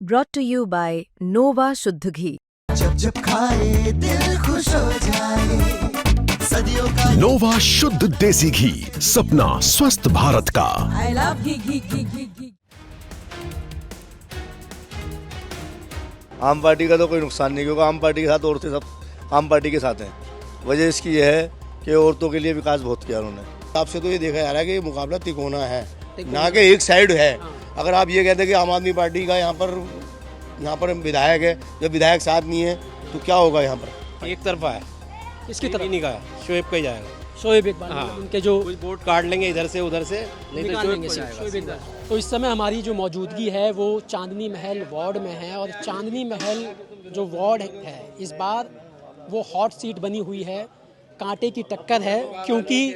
brought to you by Nova शुद्ध घी। जब जब खाए दिल खुश हो जाए, सदियों का नोवा शुद्ध देसी घी, सपना स्वस्थ भारत का। I love घी। आम पार्टी का तो कोई नुकसान नहीं, क्योंकि आम पार्टी के साथ औरतें सब आम पार्टी के साथ हैं। वजह इसकी यह है कि औरतों के लिए विकास बहुत किया उन्होंने। आपसे तो ये देखा जा रहा है कि ये मुकाबला तिकोना है, ना कि एक साइड है। अगर आप ये कहते हैं कि आम आदमी पार्टी का यहाँ पर विधायक है, जब विधायक साथ नहीं है तो क्या होगा? यहाँ पर एक तरफा है। किसकी तरफ? नहीं कहा, शोएब का ही जाएगा। शोएब इकबाल। हाँ। उनके जो कुछ वोट काट लेंगे इधर से उधर से, नहीं तो निकाल शोएब लेंगे को सिर्फ, शोएब जाएगा। इकबाल। तो इस समय हमारी जो मौजूदगी है वो चांदनी महल वार्ड में है, और चांदनी महल जो वार्ड है इस बार वो हॉट सीट बनी हुई है, कांटे की टक्कर है, क्योंकि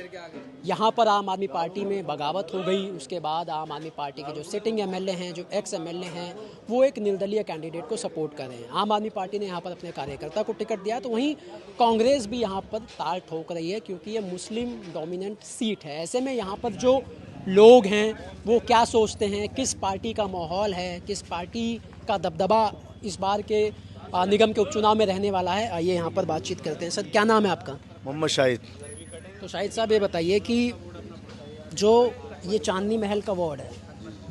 यहाँ पर आम आदमी पार्टी में बगावत हो गई। उसके बाद आम आदमी पार्टी के जो सिटिंग एमएलए हैं, जो एक्स एमएलए हैं, वो एक निर्दलीय कैंडिडेट को सपोर्ट कर रहे हैं। आम आदमी पार्टी ने यहाँ पर अपने कार्यकर्ता को टिकट दिया, तो वहीं कांग्रेस भी यहाँ पर ताल ठोक रही है, क्योंकि ये मुस्लिम डोमिनेंट सीट है। ऐसे में यहाँ पर जो लोग हैं वो क्या सोचते हैं, किस पार्टी का माहौल है, किस पार्टी का दबदबा इस बार के निगम के उपचुनाव में रहने वाला है, आइए यहाँ पर बातचीत करते हैं। सर, क्या नाम है आपका? मोहम्मद शाहिद। तो शाहिद साहब, ये बताइए कि जो ये चांदनी महल का वार्ड है,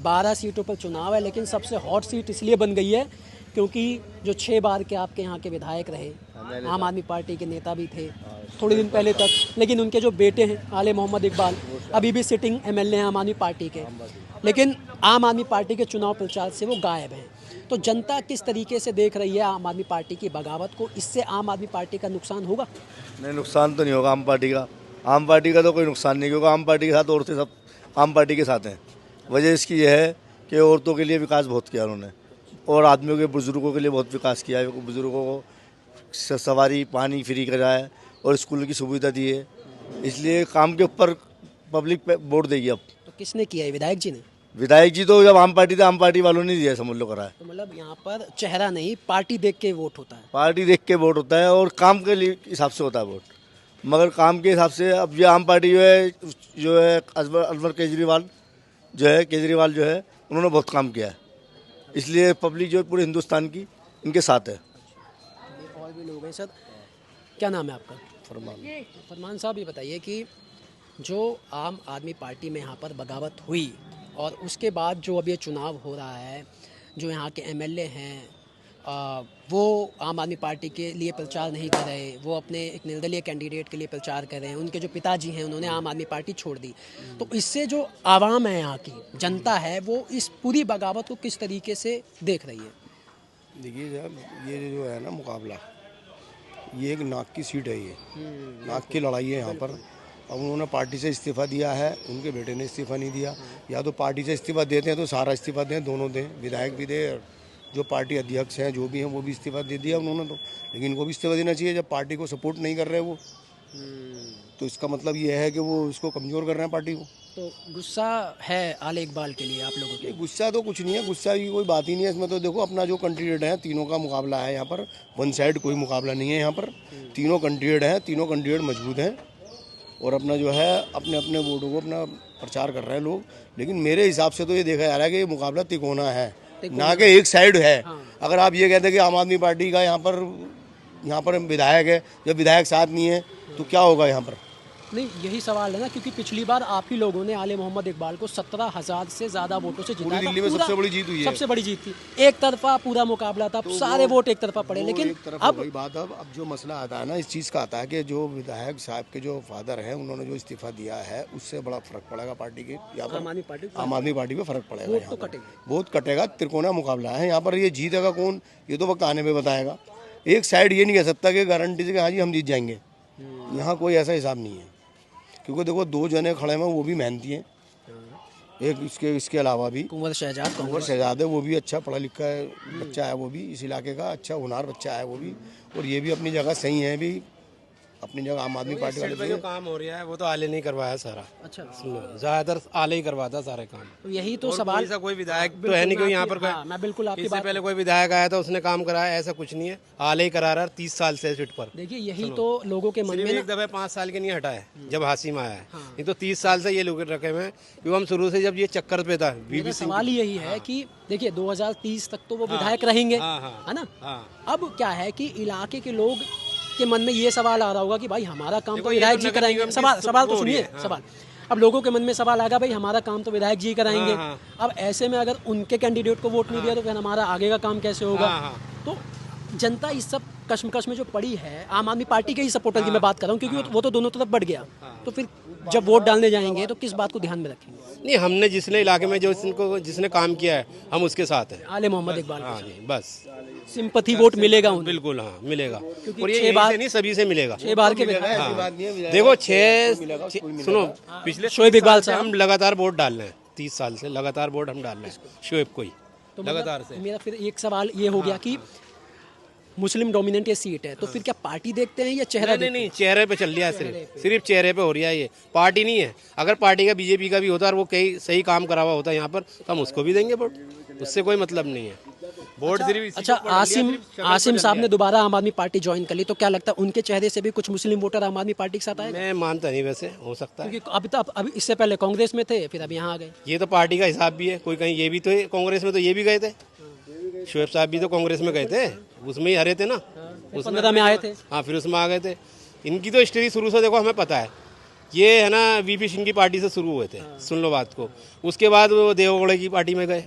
12 सीटों पर चुनाव है, लेकिन सबसे हॉट सीट इसलिए बन गई है क्योंकि जो 6 बार के आपके यहाँ के विधायक रहे, आम आदमी पार्टी के नेता भी थे थोड़े दिन पहले तक, लेकिन उनके जो बेटे हैं आले मोहम्मद इकबाल अभी भी सिटिंग एमएलए हैं आम आदमी पार्टी के, लेकिन आम आदमी पार्टी के चुनाव प्रचार से वो गायब हैं। तो जनता किस तरीके से देख रही है आम आदमी पार्टी की बगावत को? इससे आम आदमी पार्टी का नुकसान होगा? नहीं, नुकसान तो नहीं होगा आम पार्टी का। आम पार्टी का तो कोई नुकसान नहीं, क्योंकि आम पार्टी के साथ औरतें सब आम पार्टी के साथ हैं। वजह इसकी यह है कि औरतों के लिए विकास बहुत किया उन्होंने, और आदमियों के बुज़ुर्गों के लिए बहुत विकास किया है। बुज़ुर्गों को सवारी पानी फ्री कराया है और स्कूल की सुविधा दी है, इसलिए काम के ऊपर पब्लिक पे वोट देगी। अब तो किसने किया है? विधायक जी ने? विधायक जी तो जब आम पार्टी थे, आम पार्टी वालों ने दिया, समझ लो, करा है। तो मतलब यहाँ पर चेहरा नहीं, पार्टी देख के वोट होता है। पार्टी देख के वोट होता है और काम के लिए हिसाब से होता है वोट, मगर काम के हिसाब से अब ये आम पार्टी जो है अनवर केजरीवाल जो है उन्होंने बहुत काम किया है, इसलिए पब्लिक जो है पूरे हिंदुस्तान की इनके साथ है। और भी लोग हैं। सर, क्या नाम है आपका? फरमान। फरमान साहब, ये बताइए कि जो आम आदमी पार्टी में यहाँ पर बगावत हुई और उसके बाद जो अब ये चुनाव हो रहा है, जो यहाँ के एमएलए हैं वो आम आदमी पार्टी के लिए प्रचार नहीं कर रहे, वो अपने एक निर्दलीय कैंडिडेट के लिए प्रचार कर रहे हैं। उनके जो पिताजी हैं उन्होंने आम आदमी पार्टी छोड़ दी, तो इससे जो आवाम है, यहाँ की जनता है, वो इस पूरी बगावत को किस तरीके से देख रही है? देखिए साहब, ये जो है ना मुकाबला, ये एक नाक की सीट है, ये नाक की लड़ाई है यहाँ पर। अब उन्होंने पार्टी से इस्तीफ़ा दिया है, उनके बेटे ने इस्तीफ़ा नहीं दिया। या तो पार्टी से इस्तीफ़ा देते हैं तो सारा इस्तीफ़ा दें, दोनों दें, विधायक भी दे, जो पार्टी अध्यक्ष हैं जो भी हैं वो भी इस्तीफ़ा दे दिया उन्होंने। तो लेकिन इनको भी इस्तीफ़ा देना चाहिए जब पार्टी को सपोर्ट नहीं कर रहे वो। तो इसका मतलब ये है कि वो इसको कमज़ोर कर रहे हैं पार्टी को। तो गुस्सा है आले इकबाल के लिए आप लोगों के? गुस्सा तो कुछ नहीं है, गुस्सा की कोई बात ही नहीं है इसमें। तो देखो, अपना जो कैंडिडेट है, तीनों का मुकाबला है यहाँ पर, वन साइड कोई मुकाबला नहीं है यहाँ पर। तीनों कैंडिडेट हैं, तीनों कैंडिडेट मजबूत हैं, और अपना जो है अपने अपने वोटों को अपना प्रचार कर रहे हैं लोग। लेकिन मेरे हिसाब से तो ये देखा जा रहा है कि ये मुकाबला तिकोना है, ना कि एक साइड है। अगर आप ये कहते हैं कि आम आदमी पार्टी का यहाँ पर विधायक है, जब विधायक साथ नहीं है तो क्या होगा? यहाँ पर नहीं, यही सवाल है ना, क्योंकि पिछली बार आप ही लोगों ने आले मोहम्मद इकबाल को 17,000 से ज़्यादा वोटों से जिताया था। दिल्ली में सबसे बड़ी जीत हुई है, सबसे बड़ी जीत थी। एक तरफा पूरा मुकाबला था, तो सारे वोट एक तरफा पड़े। लेकिन अब बात अब जो मसला आता है ना, इस चीज़ का आता है कि जो विधायक साहब के जो फादर हैं, उन्होंने जो इस्तीफा दिया है, उससे बड़ा फर्क पड़ेगा पार्टी के, यहाँ पर आम आदमी पार्टी में फर्क पड़ेगा। बहुत कटेगा, त्रिकोणा मुकाबला है यहाँ पर। ये जीतेगा कौन, ये तो वक्त आने में बताएगा। एक साइड ये नहीं कह सकता कि गारंटी से कि हाँ जी हम जीत जाएंगे, यहाँ कोई ऐसा हिसाब नहीं है। क्योंकि देखो, 2 जने खड़े हैं, वो भी मेहनती हैं। एक इसके अलावा भी कुंवर शहजाद है, वो भी अच्छा पढ़ा लिखा है बच्चा है, वो भी इस इलाके का अच्छा होनहार बच्चा है वो भी, और ये भी अपनी जगह सही है भी। अपनी जगह आम आदमी पार्टी वाले पे जो काम हो रहा है वो तो आले नहीं करवाया सारा। अच्छा, सुनो, ज्यादातर आले ही करवाता सारे काम। तो यही तो और सवाल। कोई सा कोई विधायक तो है नहीं, कोई यहाँ पर हाँ, मैं बिल्कुल आपकी इससे बात। पहले कोई विधायक आया था उसने काम कराया, ऐसा कुछ नहीं है। आले ही करा रहा है 30 साल से सीट पर। देखिए यही तो लोगों के मन सिर्फ में एक दफे 5 साल के नहीं हटा है जब हासिम आया है, नहीं तो 30 साल से ये लोग रखे हुए हैं। क्योंकि हम शुरू से जब ये चक्कर पे था मेरा सवाल ही यही है कि देखिए 2030 तक तो वो विधायक रहेंगे, है ना। अब क्या है कि इलाके के लोग के मन में ये सवाल आ रहा होगा कि भाई हमारा काम तो विधायक जी कराएंगे। सवाल तो सुनिए, सवाल अब लोगों के मन में सवाल आएगा भाई हमारा काम तो विधायक जी कराएंगे। अब ऐसे में अगर उनके कैंडिडेट को वोट नहीं दिया तो फिर हमारा आगे का काम कैसे होगा। तो जनता इस सब कश्मकश में जो पड़ी है, आम आदमी पार्टी के ही सपोर्टर की मैं बात कर रहा हूँ, क्योंकि वो तो दोनों तरफ बढ़ गया। तो फिर जब वोट डालने जाएंगे तो किस बात को ध्यान में रखेंगे? नहीं, हमने जिसने इलाके में जो जिसने काम किया है हम उसके साथ हैं। आले मोहम्मद इकबाल, हाँ जी, बस सिंपैथी वोट मिलेगा उन्हें। बिल्कुल, हाँ मिलेगा। क्योंकि और ये 6 बार से नहीं, सभी से मिलेगा। 6 बार के देखो 6 सुनो, पिछले शोएब इकबाल से हम लगातार वोट डाल रहे हैं, 30 साल से लगातार वोट हम डाल रहे हैं शोएब को ही तो लगातार से। मेरा फिर एक सवाल ये हो गया कि मुस्लिम डोमिनेंट ये सीट है, तो फिर क्या पार्टी देखते हैं या चेहरा? नहीं, चेहरे पे चल रहा है, सिर्फ चेहरे पे हो रहा है, ये पार्टी नहीं है। अगर पार्टी का बीजेपी का भी होता और वो कई सही काम करा हुआ होता यहाँ पर तो हम उसको भी देंगे वोट, उससे कोई मतलब नहीं है। वोट सिर्फ अच्छा, आसिम साहब ने दोबारा आम आदमी पार्टी ज्वाइन कर ली, तो क्या लगता है उनके चेहरे से भी कुछ मुस्लिम वोटर आम आदमी पार्टी के साथ आए? मैं मानता नहीं, वैसे हो सकता है, क्योंकि अभी इससे पहले कांग्रेस में थे, फिर अब यहाँ आ गए। ये तो पार्टी का हिसाब भी है। कोई कहीं ये भी तो है, कांग्रेस में तो ये भी गए थे, शोएब साहब भी तो कांग्रेस में गए थे, उसमें ही हरे थे ना, उसमें 15 में आए थे। हाँ, फिर उसमें आ गए थे। इनकी तो हिस्ट्री शुरू से देखो, हमें पता है। ये है ना वीपी सिंह की पार्टी से शुरू हुए थे, सुन लो बात को। उसके बाद वो देवगौड़े की पार्टी में गए,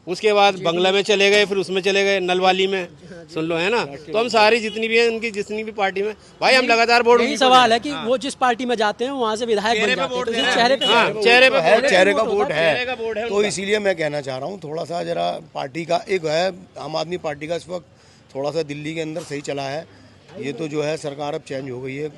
उसके बाद बंगला में चले गए, फिर उसमें चले गए नलवाली में, सुन लो, है ना। तो हम सारी जितनी भी है उनकी जितनी भी पार्टी में भाई हम लगातार वोट। यही सवाल है कि वो जिस पार्टी में जाते हैं वहाँ से विधायक बन जाते हैं, तो चेहरे पे चेहरे का वोट है। तो इसीलिए मैं कहना चाह रहा हूँ थोड़ा सा जरा पार्टी का एक है, आम आदमी पार्टी का इस वक्त थोड़ा सा दिल्ली के अंदर सही चला है। ये तो जो है सरकार अब चेंज हो गई है,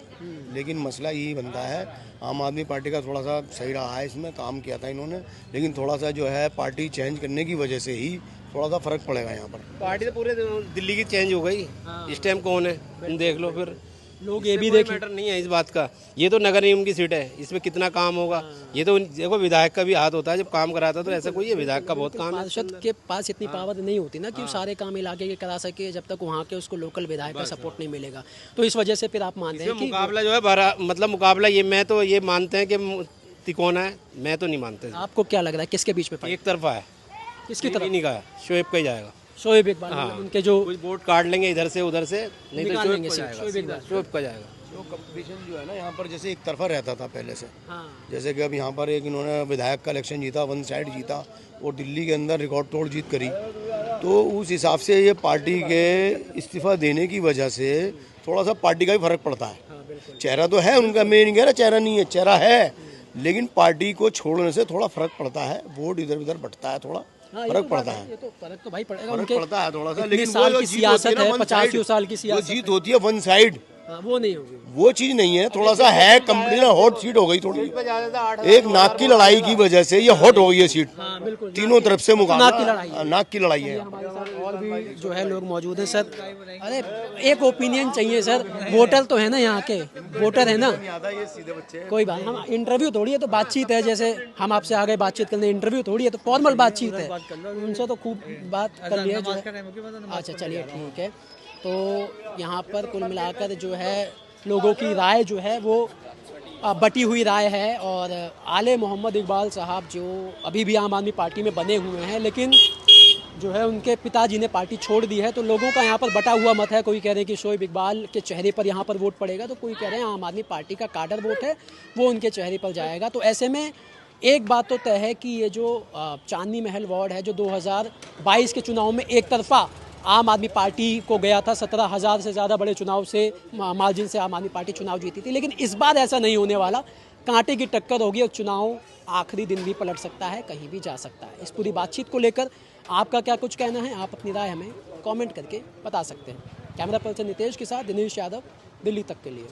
लेकिन मसला यही बनता है आम आदमी पार्टी का थोड़ा सा सही रहा है, इसमें काम किया था इन्होंने, लेकिन थोड़ा सा जो है पार्टी चेंज करने की वजह से ही थोड़ा सा फर्क पड़ेगा यहाँ पर। पार्टी तो पूरे दिल्ली की चेंज हो गई, इस टाइम कौन है तुम देख लो। फिर लोग ये भी देखें, मैटर नहीं है इस बात का। ये तो नगर निगम की सीट है, इसमें कितना काम होगा। ये तो देखो विधायक का भी हाथ होता है जब काम कराता है, तो ऐसा कोई है विधायक का बहुत काम है। पार्षद के पास इतनी पावर नहीं होती ना कि सारे काम इलाके के करा सके, जब तक वहाँ के उसको लोकल विधायक का सपोर्ट नहीं मिलेगा। तो इस वजह से फिर आप मानते हैं कि मुकाबला जो है मतलब मुकाबला ये, मैं तो ये मानते हैं कि तिकोना है, मैं तो नहीं मानते। आपको क्या लग रहा है किसके बीच में? एक तरफा है, किसकी तरफ? नहीं कहा, शोएब का ही जाएगा। शोएब इकबाल, उनके जो कुछ वोट काट लेंगे इधर से उधर से, नहीं तो निकाल लेंगे, शोएब का जाएगा। जो कंपटीशन जो है ना यहाँ पर जैसे एक तरफा रहता था पहले से, हाँ। जैसे कि अब यहाँ पर एक इन्होंने विधायक का इलेक्शन जीता, वन साइड जीता और दिल्ली के अंदर रिकॉर्ड तोड़ जीत करी, तो उस हिसाब से ये पार्टी के इस्तीफा देने की वजह से थोड़ा सा पार्टी का भी फर्क पड़ता है। चेहरा तो है उनका, मैं नहीं कह रहा चेहरा नहीं है, चेहरा है, लेकिन पार्टी को छोड़ने से थोड़ा फर्क पड़ता है, वोट इधर उधर बटता है, थोड़ा फर्क पड़ता है। ये तो फर्क तो भाई पड़ेगा, फर्क पड़ता है थोड़ा सा, लेकिन लेकिन साल वो की जीत सियासत होती है, ना 50 साल की सियासत, वो जीत होती है वन साइड, वो नहीं होगी, वो चीज नहीं है। थोड़ा सा है कंपनी ना हॉट सीट हो गई थोड़ी, एक नाक की लड़ाई की वजह से ये हॉट हो गई है सीट, तीनों तरफ से मुकाबला, नाक की लड़ाई है। हमारे साथ और भी जो है लोग मौजूद हैं। सर, अरे एक ओपिनियन चाहिए सर, वोटर तो है ना यहाँ के, वोटर है ना, कोई बात, हम इंटरव्यू थोड़ी है, तो बातचीत है, जैसे हम आपसे आ गए बातचीत करने, इंटरव्यू थोड़ी है, तो फॉर्मल बातचीत है, उनसे तो खूब बात कर लिया जो है। अच्छा चलिए ठीक है। तो यहाँ पर कुल मिलाकर जो है लोगों की राय जो है वो बटी हुई राय है, और आले मोहम्मद इकबाल साहब जो अभी भी आम आदमी पार्टी में बने हुए हैं, लेकिन जो है उनके पिताजी ने पार्टी छोड़ दी है, तो लोगों का यहाँ पर बटा हुआ मत है। कोई कह रहे हैं कि शोएब इकबाल के चेहरे पर यहाँ पर वोट पड़ेगा, तो कोई कह रहे हैं आम आदमी पार्टी का काडर वोट है वो उनके चेहरे पर जाएगा। तो ऐसे में एक बात तो तय है कि ये जो चांदनी महल वार्ड है, जो 2022 के चुनाव में एक तरफा आम आदमी पार्टी को गया था, 17,000 से ज़्यादा बड़े चुनाव से मार्जिन से आम आदमी पार्टी चुनाव जीती थी, लेकिन इस बार ऐसा नहीं होने वाला। कांटे की टक्कर होगी और चुनाव आखिरी दिन भी पलट सकता है, कहीं भी जा सकता है। इस पूरी बातचीत को लेकर आपका क्या कुछ कहना है, आप अपनी राय हमें कमेंट करके बता सकते हैं। कैमरा पर्सन नितेश के साथ दिनेश यादव, दिल्ली तक के लिए।